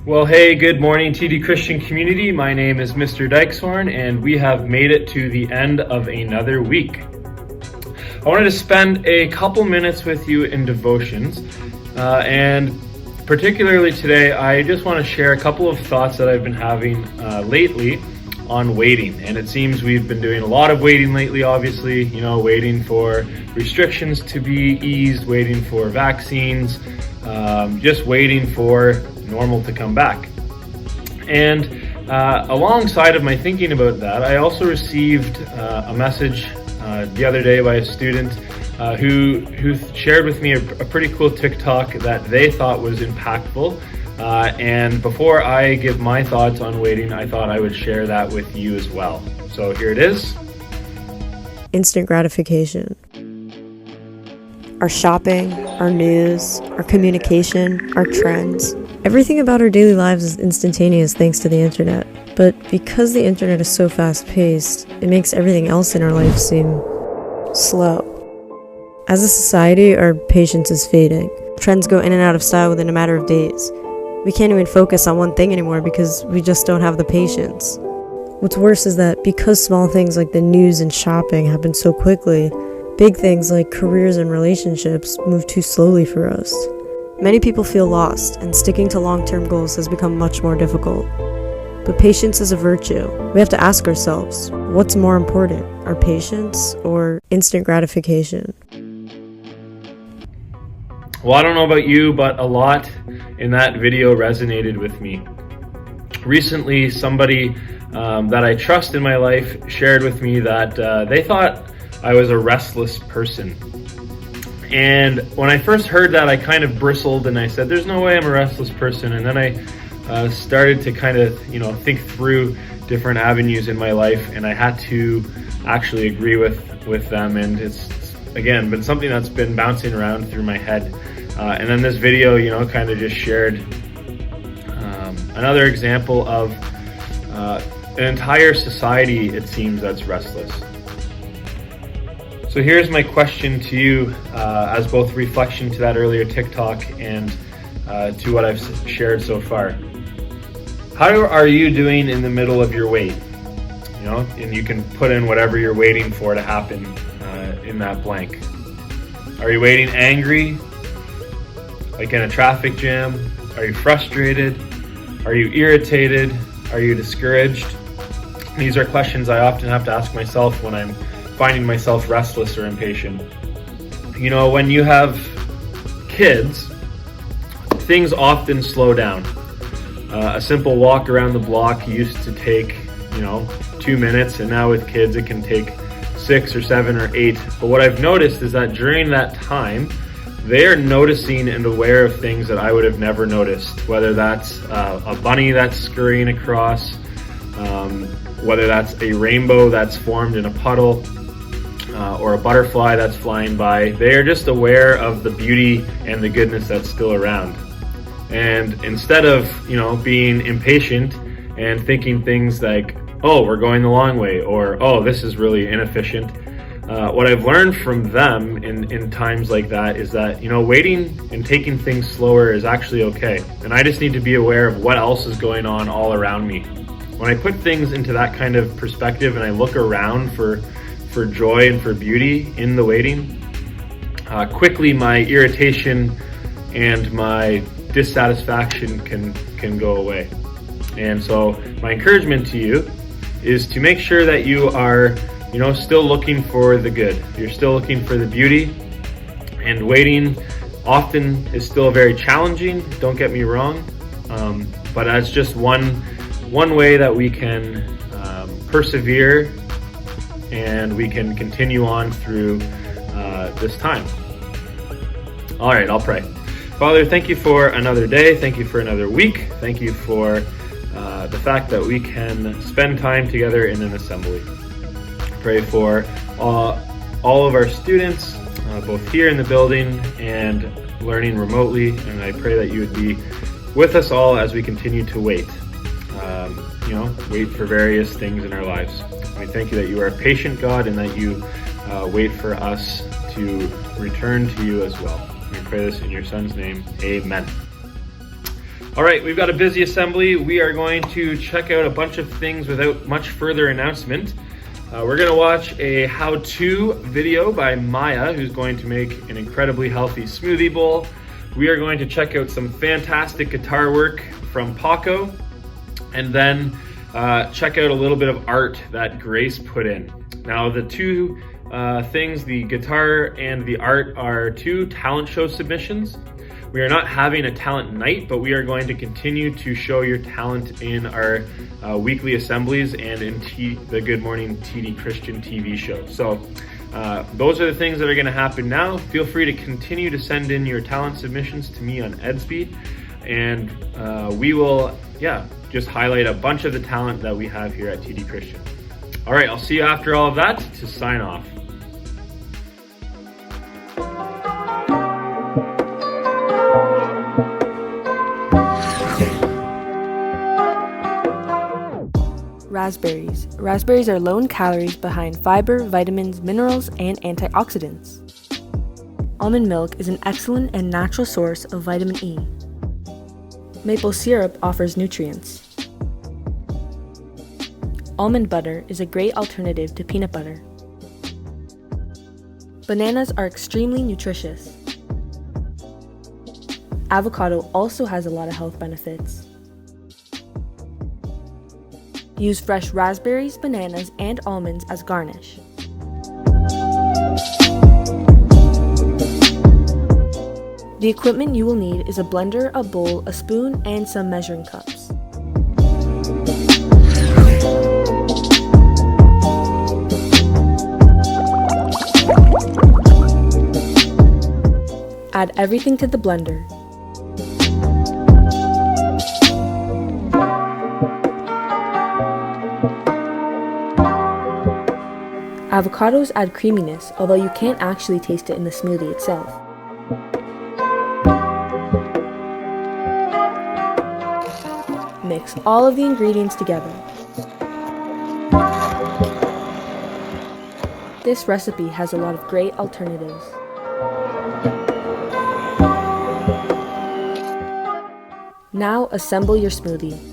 Well, hey, good morning, TD Christian community. My name is Mr. Dykeshorn, and we have made it to the end of another week. I wanted to spend a couple minutes with you in devotions, and particularly today, I just want to share a couple of thoughts that I've been having lately on waiting. And it seems we've been doing a lot of waiting lately, obviously, waiting for restrictions to be eased, waiting for vaccines, just waiting for normal to come back. And alongside of my thinking about that, I also received a message the other day by a student who shared with me a pretty cool TikTok that they thought was impactful. And before I give my thoughts on waiting, I thought I would share that with you as well. So here it is. Instant gratification. Our shopping, our news, our communication, our trends. Everything about our daily lives is instantaneous thanks to the internet. But because the internet is so fast-paced, it makes everything else in our life seem slow. As a society, our patience is fading. Trends go in and out of style within a matter of days. We can't even focus on one thing anymore because we just don't have the patience. What's worse is that because small things like the news and shopping happen so quickly, big things like careers and relationships move too slowly for us. Many people feel lost, and sticking to long-term goals has become much more difficult. But patience is a virtue. We have to ask ourselves, what's more important, our patience or instant gratification? Well, I don't know about you, but a lot in that video resonated with me. Recently, somebody that I trust in my life shared with me that they thought I was a restless person. And when I first heard that, I kind of bristled and I said, there's no way I'm a restless person. And then I started to kind of, think through different avenues in my life, and I had to actually agree with them. And it's, again, been something that's been bouncing around through my head. And then this video, kind of just shared another example of an entire society, it seems, that's restless. So here's my question to you as both reflection to that earlier TikTok and to what I've shared so far. How are you doing in the middle of your wait? And you can put in whatever you're waiting for to happen in that blank. Are you waiting angry? Like in a traffic jam? Are you frustrated? Are you irritated? Are you discouraged? These are questions I often have to ask myself when I'm finding myself restless or impatient. When you have kids, things often slow down. A simple walk around the block used to take, 2 minutes, and now with kids it can take 6 or 7 or 8. But what I've noticed is that during that time, they're noticing and aware of things that I would have never noticed, whether that's a bunny that's scurrying across, whether that's a rainbow that's formed in a puddle, or a butterfly that's flying by. They are just aware of the beauty and the goodness that's still around. And instead of, being impatient and thinking things like, oh, we're going the long way, or, oh, this is really inefficient, what I've learned from them in times like that is that, waiting and taking things slower is actually okay. And I just need to be aware of what else is going on all around me. When I put things into that kind of perspective and I look around for joy and for beauty in the waiting, quickly my irritation and my dissatisfaction can go away. And so my encouragement to you is to make sure that you are still looking for the good. You're still looking for the beauty, and waiting often is still very challenging, don't get me wrong, but that's just one way that we can persevere and we can continue on through this time. All right, I'll pray. Father, thank you for another day. Thank you for another week. Thank you for the fact that we can spend time together in an assembly. Pray for all of our students, both here in the building and learning remotely. And I pray that you would be with us all as we continue to wait. Wait for various things in our lives. We thank you that you are a patient God and that you wait for us to return to you as well. We pray this in your Son's name. Amen. All right, we've got a busy assembly. We are going to check out a bunch of things without much further announcement. We're gonna watch a how-to video by Maya, who's going to make an incredibly healthy smoothie bowl. We are going to check out some fantastic guitar work from Paco, and then check out a little bit of art that Grace put in. Now, the two things, the guitar and the art, are two talent show submissions. We are not having a talent night, but we are going to continue to show your talent in our weekly assemblies and in the Good Morning TD Christian TV show. So those are the things that are going to happen now. Feel free to continue to send in your talent submissions to me on Edsby, and we will, just highlight a bunch of the talent that we have here at TD Christian. All right, I'll see you after all of that to sign off. Raspberries. Raspberries are low in calories behind fiber, vitamins, minerals, and antioxidants. Almond milk is an excellent and natural source of vitamin E. Maple syrup offers nutrients. Almond butter is a great alternative to peanut butter. Bananas are extremely nutritious. Avocado also has a lot of health benefits. Use fresh raspberries, bananas, and almonds as garnish. The equipment you will need is a blender, a bowl, a spoon, and some measuring cups. Add everything to the blender. Avocados add creaminess, although you can't actually taste it in the smoothie itself. Mix all of the ingredients together. This recipe has a lot of great alternatives. Now assemble your smoothie.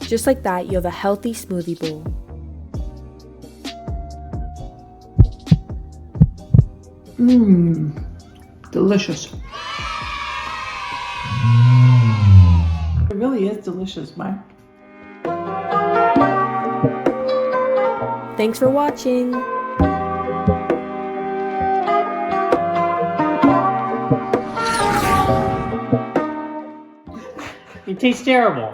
Just like that, you have a healthy smoothie bowl. Delicious. It really is delicious, Mike. Thanks for watching! It tastes terrible.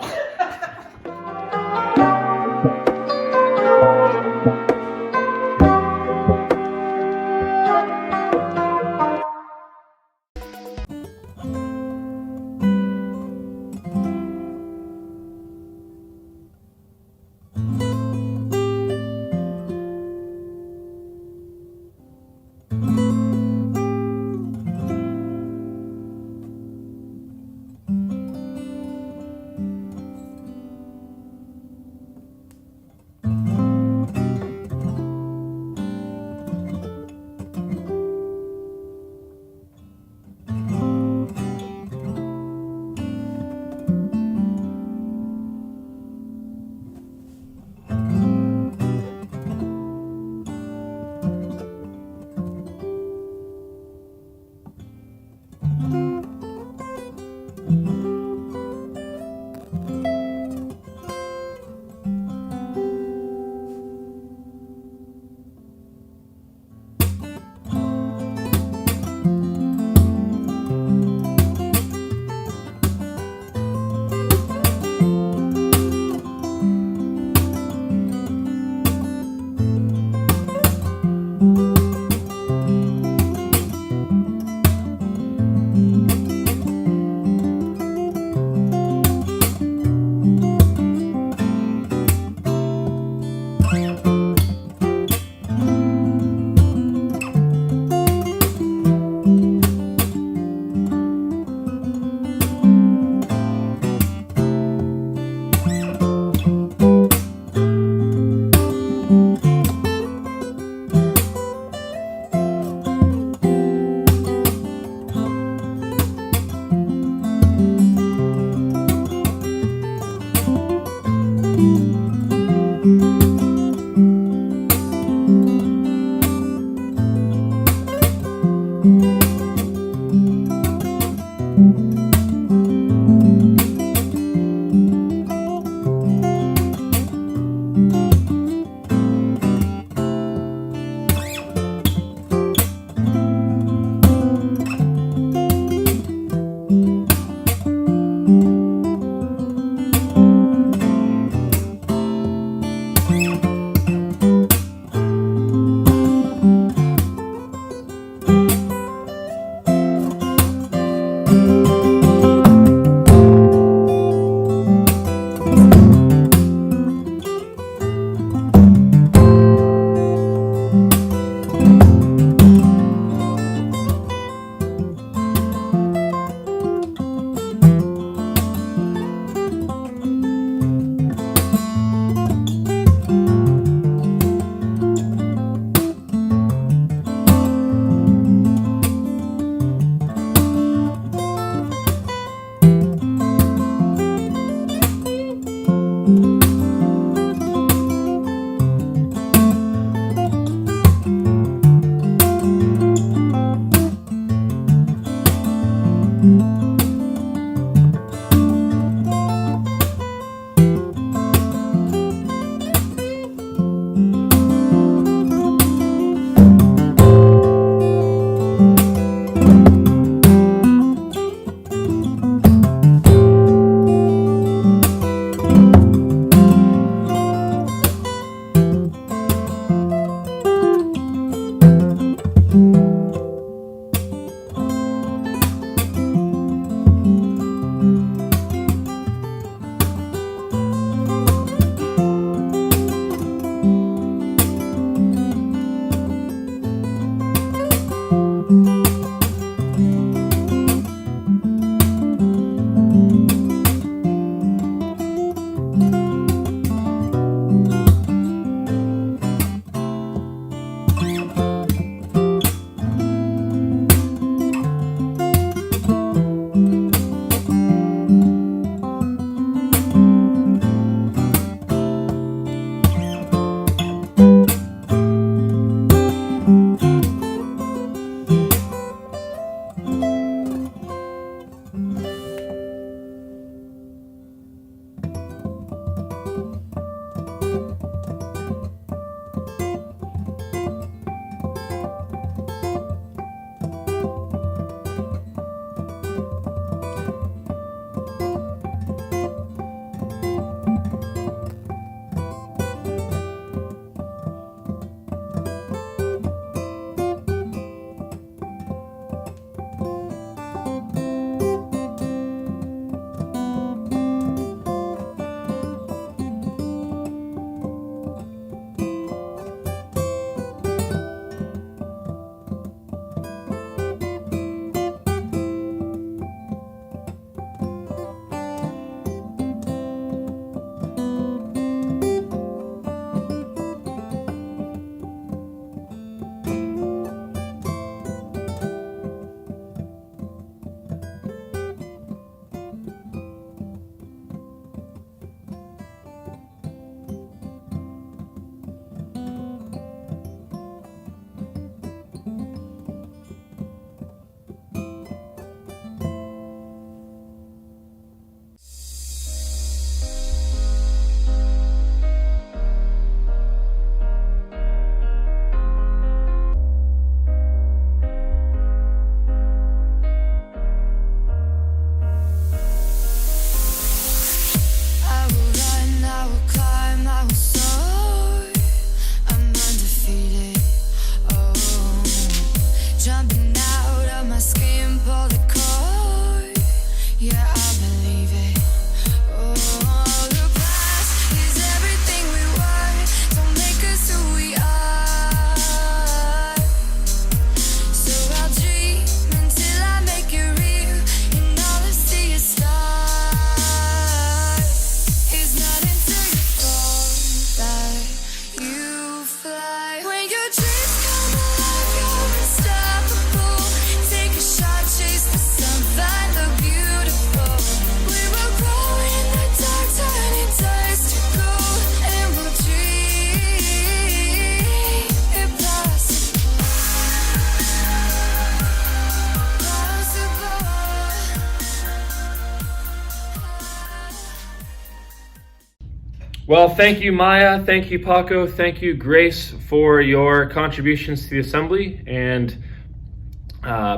Well, thank you, Maya. Thank you, Paco. Thank you, Grace, for your contributions to the assembly. And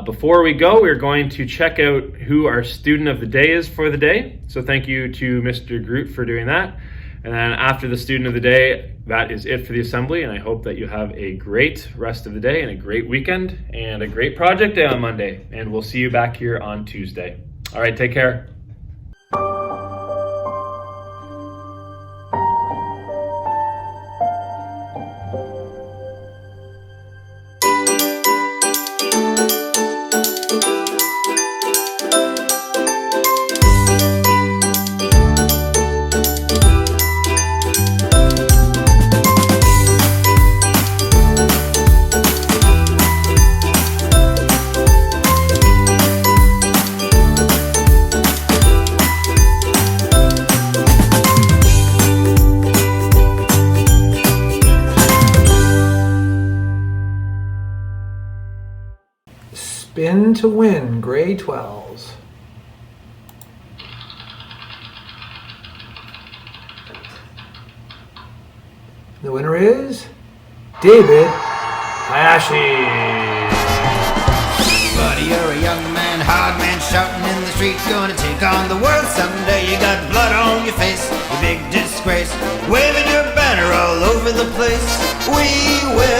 before we go, we're going to check out who our student of the day is for the day. So thank you to Mr. Groot for doing that. And then after the student of the day, that is it for the assembly. And I hope that you have a great rest of the day and a great weekend and a great project day on Monday. And we'll see you back here on Tuesday. All right, take care. Spin to win, grade 12s. The winner is David Hayashi. Buddy, you're a young man, hard man, shouting in the street, gonna take on the world someday. You got blood on your face, you big disgrace, waving your banner all over the place. We will